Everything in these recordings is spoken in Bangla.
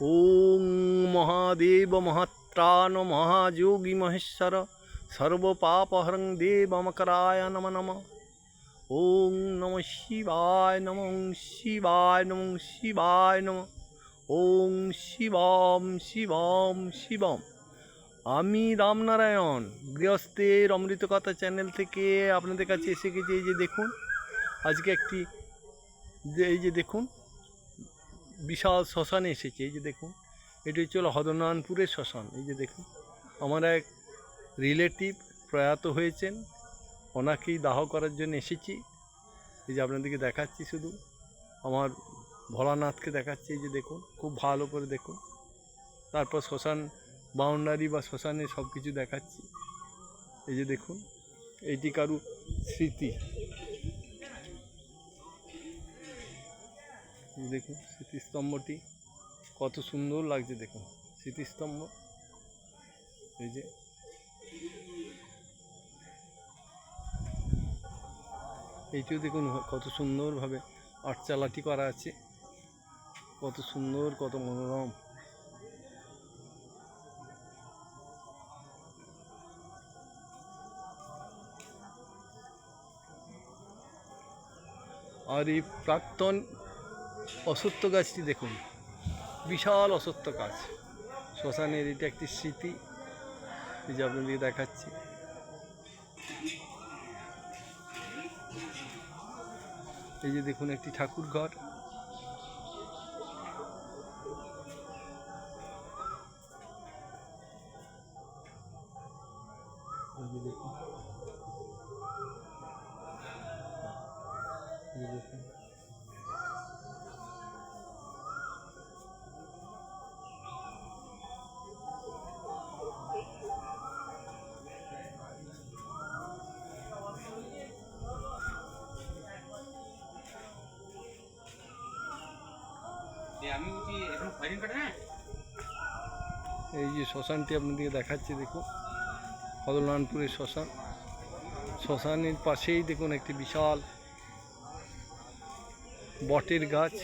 ওং মহাদেব মহাত্রাণ মহাযোগী মহেশ্বর সর্বপাপহরং দেবমকরায় নম নম। ওং নম শিবায় নম শিবায় নম শিবায় নম। ওং শিবম শিবম শিবম। আমি রামনারায়ণ গৃহস্থের অমৃতকথা চ্যানেল থেকে আপনাদের কাছে এসে গেছি। এই যে দেখুন, আজকে এই যে দেখুন বিশাল শ্মশানে এসেছে। এই যে দেখুন, এটি হচ্ছে হরনারায়ণপুরের শ্মশান। এই যে দেখুন, আমার এক রিলেটিভ প্রয়াত হয়েছেন, ওনাকেই দাহ করার জন্য এসেছি। এই যে আপনাদেরকে দেখাচ্ছি, শুধু আমার ভোলানাথকে দেখাচ্ছি। এই যে দেখুন, খুব ভালো করে দেখুন। তারপর শ্মশান বাউন্ডারি বা শ্মশানে সব কিছু দেখাচ্ছি। এই যে দেখুন, এইটি কারু স্মৃতি। দেখুন স্মৃতিস্তম্ভটি কত সুন্দর লাগছে। দেখুন স্মৃতিস্তম্ভ। এই যে এইটিও দেখুন কত সুন্দরভাবে আটচালাটি করা আছে, কত সুন্দর, কত মনোরম। আর এই প্রাক্তন অশ্বত্থ গাছটি দেখুন, বিশাল অশ্বত্থ গাছ। শ্মশানের এটা একটি স্মৃতি। এই যে আপনাদেরকে দেখাচ্ছি। এই যে দেখুন একটি ঠাকুর ঘর। দেখুন এই যে শ্মশানটি আপনাদেরকে দেখাচ্ছি। দেখুন হরনারায়ণপুরের শ্মশান। শ্মশানের পাশেই দেখুন একটি বিশাল বটের গাছ।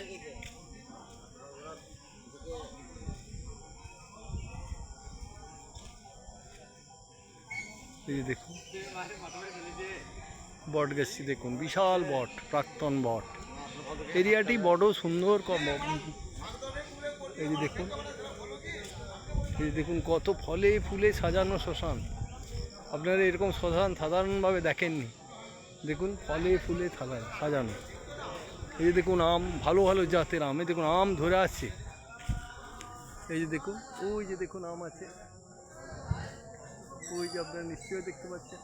এই যে দেখুন বট গাছটি দেখুন, বিশাল বট, প্রাক্তন বট। এরিয়াটি বড় সুন্দর। এই যে দেখুন, এই যে দেখুন কত ফলে ফুলে সাজানো শ্মশান। আপনারা এরকম শ্মশান সাধারণভাবে দেখেননি। দেখুন ফলে ফুলে সাজানো। এই যে দেখুন আম, ভালো ভালো জাতের আম। এই দেখুন আম ধরে আছে। এই যে দেখুন, ওই যে দেখুন আম আছে, ওই যে আপনারা নিশ্চয়ই দেখতে পাচ্ছেন।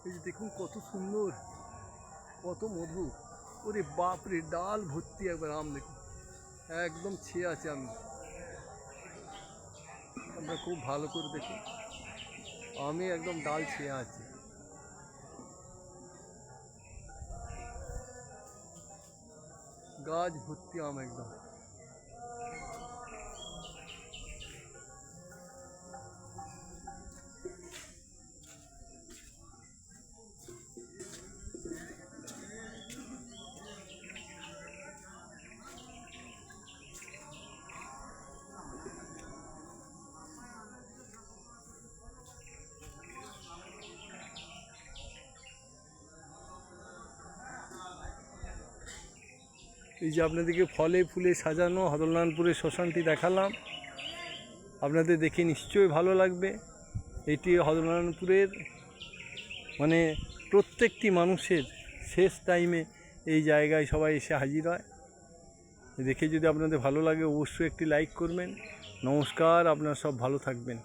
এই যে দেখুন কত সুন্দর, কত মধু। ওরে বাপরে, ডাল ভর্তি একবার আম। দেখুন একদম ছেয়ে আছে আমি। আমরা খুব ভালো করে দেখুন, আমি একদম ডাল ছেয়ে আছে। গাছ ভর্তি আম একদম। এই যে আপনাদেরকে ফলে ফুলে সাজানো হরনারায়ণপুরের শ্মশানটি দেখালাম। আপনাদের দেখে নিশ্চয়ই ভালো লাগবে। এটি হরনারায়ণপুরের মানে প্রত্যেকটি মানুষের শেষ টাইমে এই জায়গায় সবাই এসে হাজির হয়। দেখে যদি আপনাদের ভালো লাগে অবশ্যই একটি লাইক করবেন। নমস্কার, আপনারা সব ভালো থাকবেন।